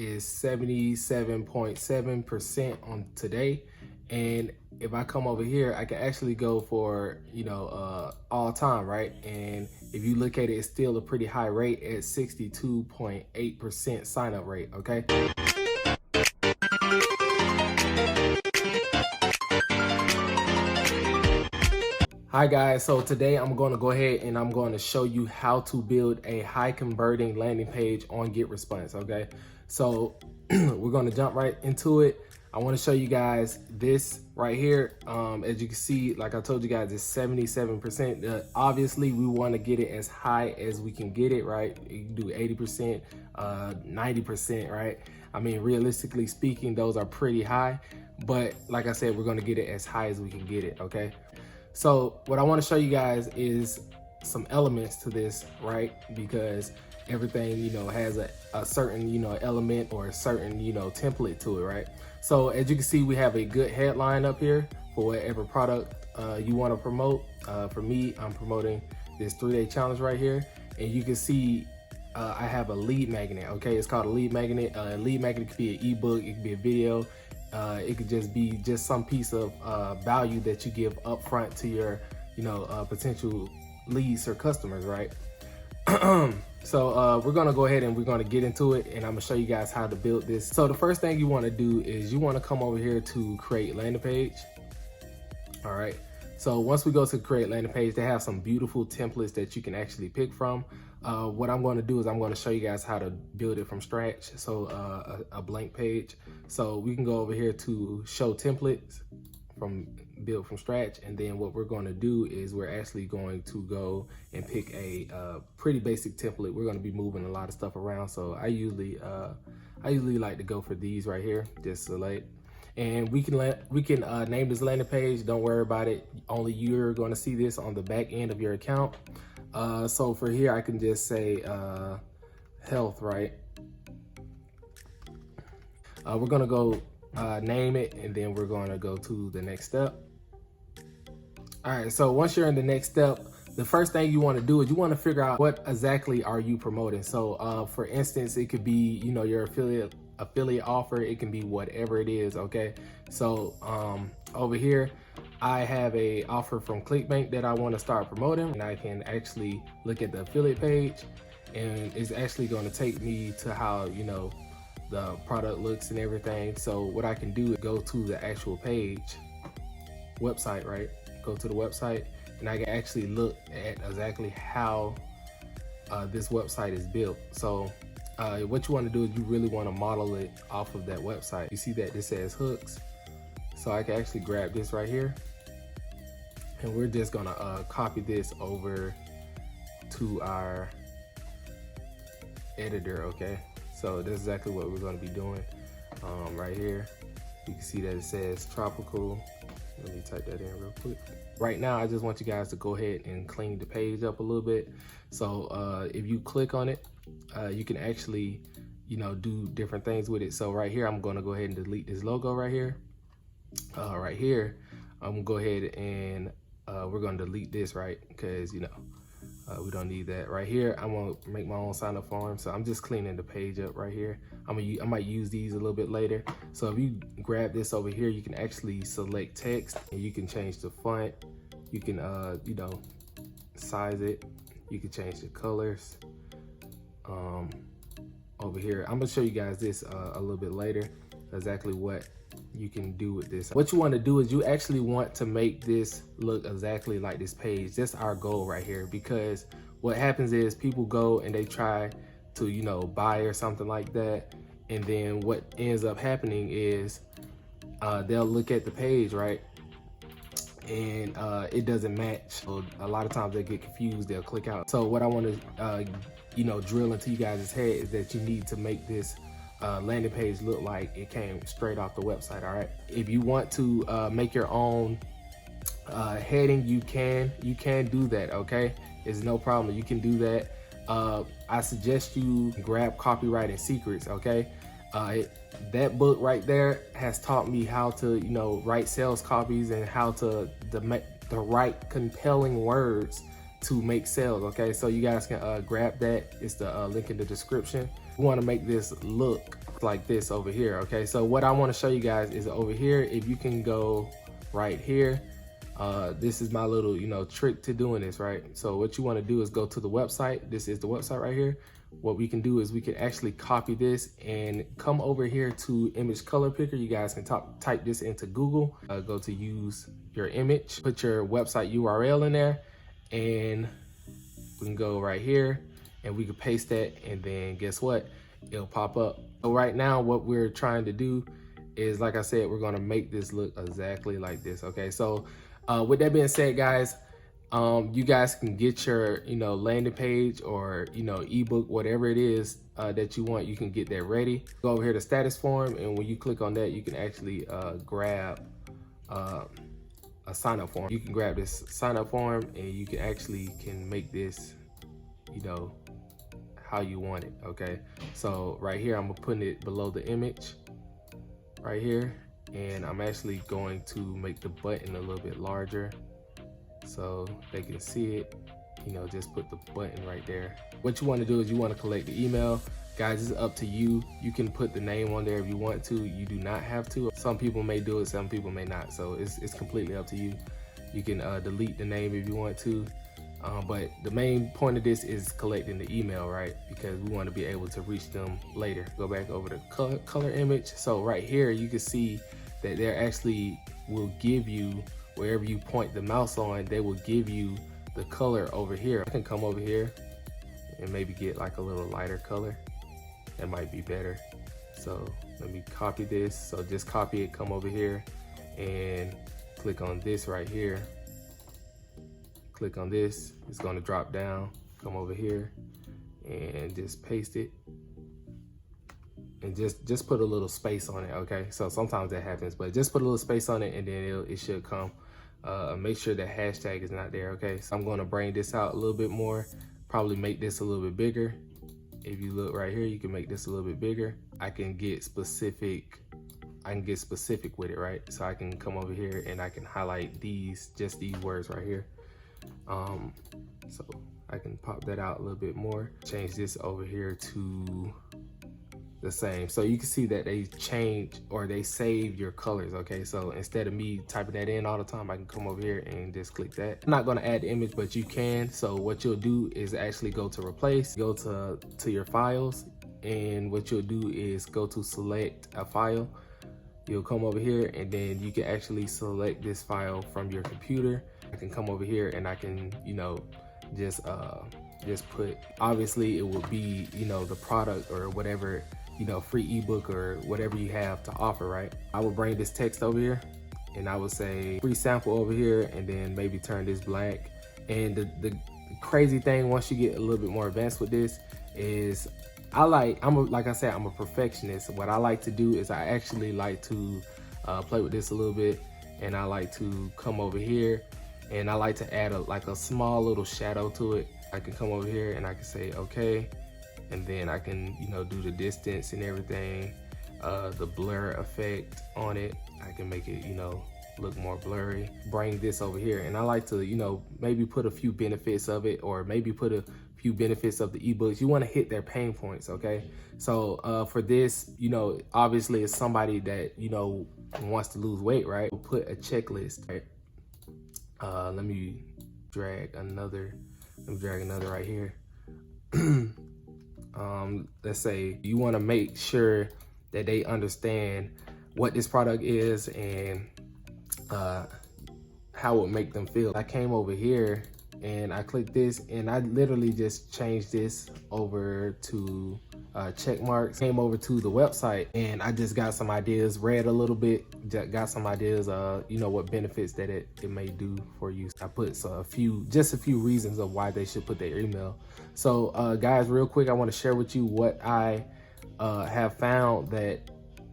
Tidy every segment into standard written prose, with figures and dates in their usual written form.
is 77.7% on today. And if I come over here, I can actually go for, all time, right? And if you look at it, it's still a pretty high rate at 62.8% sign up rate, okay? Hi guys, so today I'm going to go ahead and I'm going to show you how to build a high converting landing page on GetResponse, okay? So we're going to jump right into it. I want to show you guys this right here. As you can see, like I told you guys, it's 77%. Obviously, we want to get it as high as we can get it, right? You can do 80%, 90%, right? I mean, realistically speaking, those are pretty high. But like I said, we're going to get it as high as we can get it, okay? So what I want to show you guys is some elements to this, right? Because everything, has a certain, element or a certain, template to it, right? So as you can see, we have a good headline up here for whatever product you want to promote. For me, I'm promoting this 3-day challenge right here. And you can see I have a lead magnet, okay? It's called a lead magnet. A lead magnet could be an ebook, it could be a video. It could just be some piece of value that you give upfront to your, potential leads or customers, right? So we're gonna go ahead and we're gonna get into it, and I'm gonna show you guys how to build this. So the first thing you want to do is you want to come over here to create landing page. All right. So once we go to create landing page, they have some beautiful templates that you can actually pick from. What I'm going to do is I'm going to show you guys how to build it from scratch. So a blank page. So we can go over here to show templates from build from scratch. And then what we're going to do is we're actually going to go and pick a pretty basic template. We're going to be moving a lot of stuff around. So I usually like to go for these right here. Just select. And we can name this landing page. Don't worry about it. Only you're going to see this on the back end of your account. So for here, I can just say health, right? We're going to go name it, and then we're going to go to the next step. All right, so once you're in the next step, the first thing you want to do is you want to figure out what exactly are you promoting. So for instance, it could be, your affiliate offer. It can be whatever it is, okay? So over here, I have a offer from ClickBank that I want to start promoting, and I can actually look at the affiliate page, and it's actually going to take me to how, the product looks and everything. So what I can do is go to the actual page, website, right? Go to the website, and I can actually look at exactly how this website is built. So what you want to do is you really want to model it off of that website. You see that this says hooks. So I can actually grab this right here, and we're just gonna copy this over to our editor, okay? So that's exactly what we're gonna be doing right here. You can see that it says tropical. Let me type that in real quick. Right now, I just want you guys to go ahead and clean the page up a little bit. So if you click on it, you can actually, do different things with it. So right here, I'm gonna go ahead and delete this logo right here. Right here, I'm gonna go ahead and we're gonna delete this, right? Because, we don't need that. Right here, I'm gonna make my own sign up form. So I'm just cleaning the page up right here. I might use these a little bit later. So if you grab this over here, you can actually select text, and you can change the font. You can, size it. You can change the colors. Over here, I'm gonna show you guys this a little bit later, exactly what you can do with this. What you want to do is you actually want to make this look exactly like this page. That's our goal right here, because what happens is people go and they try to, buy or something like that. And then what ends up happening is they'll look at the page, right? And it doesn't match. So a lot of times they get confused, they'll click out. So what I want to, drill into you guys' head is that you need to make this landing page look like it came straight off the website. All right. If you want to make your own heading, you can do that. Okay, it's no problem. You can do that. I suggest you grab Copywriting Secrets. Okay, that book right there has taught me how to write sales copies and how to make the right compelling words to make sales. Okay, so you guys can grab that. It's the link in the description. We want to make this look like this over here. Okay, so what I want to show you guys is over here, if you can go right here, this is my little, trick to doing this, right? So what you want to do is go to the website. This is the website right here. What we can do is we can actually copy this and come over here to image color picker. You guys can type this into Google, go to use your image, put your website URL in there, and we can go right here and we can paste that, and then guess what? It'll pop up. So right now what we're trying to do is, like I said, we're gonna make this look exactly like this. Okay, so with that being said, guys, you guys can get your landing page or ebook, whatever it is that you want. You can get that ready. Go over here to status form, and when you click on that, you can actually grab a sign up form. You can grab this sign up form, and you can make this how you want it. Okay, so right here I'm putting it below the image right here, and I'm actually going to make the button a little bit larger so they can see it. Just put the button right there. What you want to do is you want to collect the email. Guys, it's up to you. You can put the name on there if you want to. You do not have to. Some people may do it, some people may not. So it's completely up to you. You can delete the name if you want to. But the main point of this is collecting the email, right? Because we want to be able to reach them later. Go back over to color image. So right here, you can see that they actually will give you, wherever you point the mouse on, they will give you the color over here. I can come over here and maybe get like a little lighter color. That might be better. So let me copy this. So just copy it, come over here and click on this right here. Click on this, it's gonna drop down, come over here and just paste it. And just put a little space on it, okay? So sometimes that happens, but just put a little space on it and then it should come. Make sure that hashtag is not there, okay? So I'm gonna bring this out a little bit more, probably make this a little bit bigger. If you look right here, you can make this a little bit bigger. I can get specific with it, right? So I can come over here and I can highlight just these words right here. So I can pop that out a little bit more, change this over here to the same. So you can see that they change or they save your colors, okay? So instead of me typing that in all the time, I can come over here and just click that. I'm not gonna add the image, but you can. So what you'll do is actually go to replace, go to your files, and what you'll do is go to select a file. You'll come over here and then you can actually select this file from your computer. I can come over here and I can, just put, obviously it will be, the product or whatever, free ebook or whatever you have to offer, right? I will bring this text over here and I would say free sample over here and then maybe turn this black. And the crazy thing, once you get a little bit more advanced with this, is like I said, I'm a perfectionist. What I like to do is I actually like to play with this a little bit, and I like to come over here and I like to add a small little shadow to it. I can come over here and I can say okay, and then I can do the distance and everything, the blur effect on it. I can make it look more blurry. Bring this over here, and I like to maybe put a few benefits of it, or maybe put a few benefits of the ebooks. You want to hit their pain points, okay? So for this, obviously it's somebody that wants to lose weight, right? We'll put a checklist, right? Let me drag another right here. Let's say you want to make sure that they understand what this product is and how it would make them feel. I came over here and I clicked this and I literally just changed this over to check marks. Came over to the website and I just got some ideas, read a little bit, got some ideas, what benefits that it may do for you. I put just a few reasons of why they should put their email. So guys, real quick, I want to share with you what I have found that,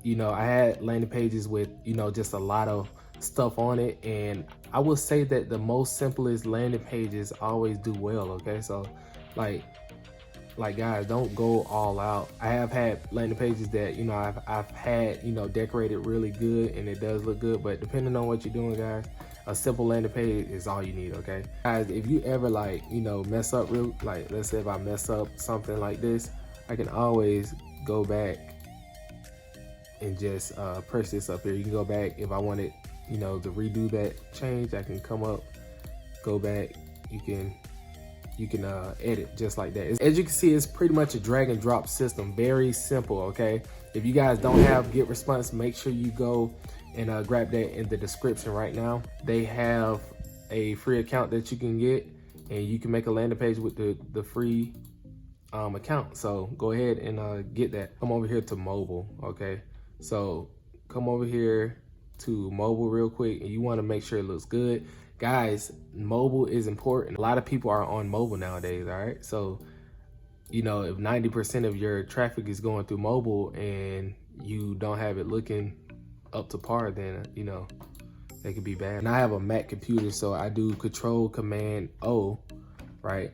I had landing pages with, just a lot of stuff on it, and I would say that the most simplest landing pages always do well, okay? So like guys, don't go all out. I have had landing pages that I've had decorated really good and it does look good, but depending on what you're doing, guys, a simple landing page is all you need, okay? Guys, if you ever mess up let's say if I mess up something like this, I can always go back and just press this up here. You can go back if I wanted, you know, to redo that change. I can come up, go back. You can edit just like that. As you can see, it's pretty much a drag and drop system. Very simple, okay? If you guys don't have GetResponse, make sure you go and grab that in the description right now. They have a free account that you can get, and you can make a landing page with the free account. So go ahead and get that. Come over here to mobile, okay? So come over here to mobile real quick, and you want to make sure it looks good. Guys, mobile is important. A lot of people are on mobile nowadays, all right? So, you know, if 90% of your traffic is going through mobile and you don't have it looking up to par, then, you know, it could be bad. And I have a Mac computer, so I do Control Command O, right?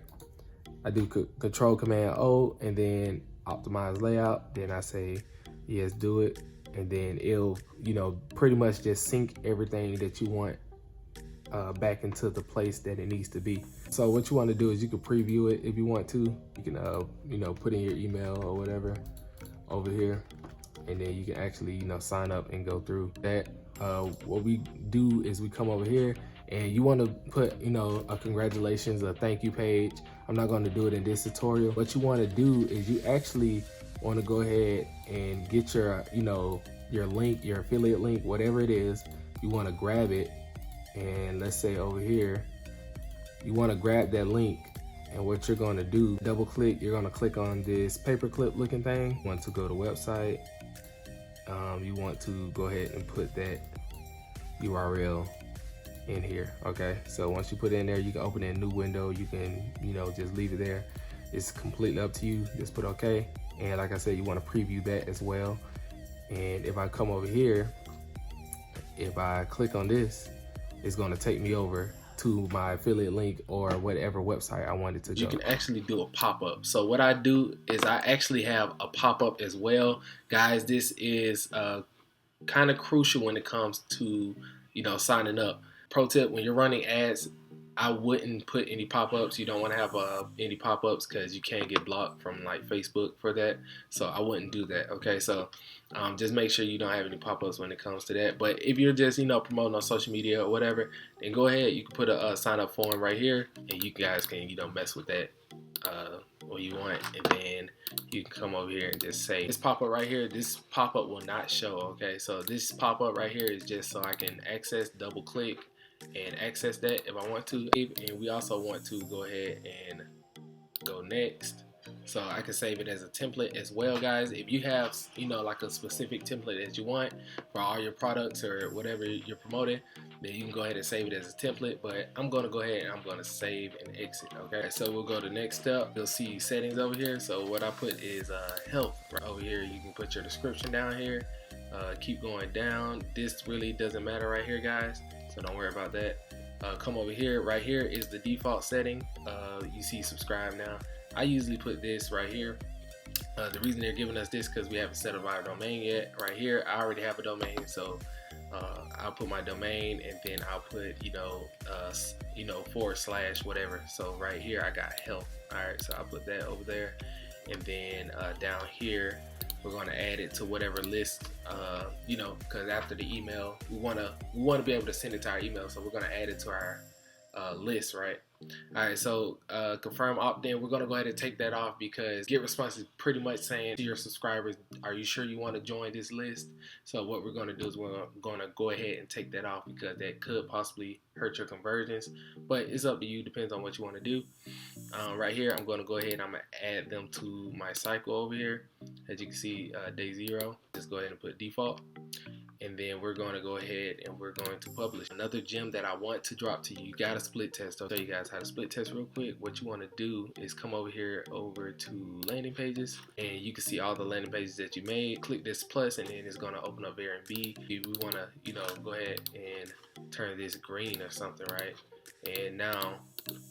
I do Control Command O and then optimize layout. Then I say, yes, do it. And then it'll, you know, pretty much just sync everything that you want back into the place that it needs to be. So what you want to do is you can preview it if you want to. You can, you know, put in your email or whatever over here, and then you can actually, you know, sign up and go through that. What we do is we come over here, and you want to put, you know, a congratulations, a thank you page. I'm not going to do it in this tutorial. What you want to do is you actually want to go ahead and get your, you know, your link, your affiliate link, whatever it is. You want to grab it, and let's say over here, you want to grab that link, and what you're going to do, double click, you're going to click on this paperclip looking thing. You want to go to website. You want to go ahead and put that URL in here, okay? So once you put it in there, you can open a new window. You can, you know, just leave it there. It's completely up to you. Just put okay. And like I said, you want to preview that as well. And if I come over here, if I click on this, it's going to take me over to my affiliate link or whatever website I wanted to go. You can actually do a pop-up. So what I do is I actually have a pop-up as well. Guys, this is kind of crucial when it comes to, you know, signing up. Pro tip, when you're running ads, I wouldn't put any pop-ups. You don't want to have any pop-ups because you can get blocked from like Facebook for that. So I wouldn't do that, okay? So just make sure you don't have any pop-ups when it comes to that. But if you're just, you know, promoting on social media or whatever, then go ahead. You can put a sign-up form right here, and you guys can, you know, mess with that what you want. And then you can come over here and just say, this pop-up right here, this pop-up will not show, okay? So this pop-up right here is just so I can access, double-click, and access that if I want to. And we also want to go ahead and go next, so I can save it as a template as well. Guys, if you have, you know, like a specific template that you want for all your products or whatever you're promoting, then you can go ahead and save it as a template. But I'm going to go ahead and I'm going to save and exit, okay? So we'll go to next step. You'll see settings over here. So what I put is health right over here. You can put your description down here. Keep going down. This really doesn't matter right here, guys, so don't worry about that. Come over here. Right here is the default setting. You see subscribe now. I usually put this right here. The reason they're giving us this because we haven't set up our domain yet. Right here, I already have a domain, so I'll put my domain, and then I'll put, you know, / whatever. So right here, I got health. All right, so I'll put that over there, and then down here, we're going to add it to whatever list, you know, because after the email, we want to be able to send it to our email, so we're going to add it to our list, right? All right, so confirm opt-in. We're going to go ahead and take that off because GetResponse is pretty much saying to your subscribers, are you sure you want to join this list? So what we're going to do is we're going to go ahead and take that off because that could possibly hurt your conversions, but it's up to you. Depends on what you want to do. Right here, I'm going to go ahead and I'm going to add them to my cycle over here. As you can see, day 0, just go ahead and put default. And then we're going to go ahead and we're going to publish. Another gem that I want to drop to you, you got to split test. I'll show you guys how to split test real quick. What you want to do is come over here over to landing pages, and you can see all the landing pages that you made. Click this plus, and then it's going to open up variant B. If we want to, you know, go ahead and turn this green or something, right? And now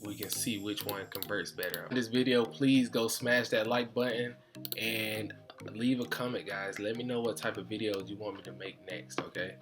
we can see which one converts better. In this video, please go smash that like button and leave a comment, guys. Let me know what type of videos you want me to make next, okay?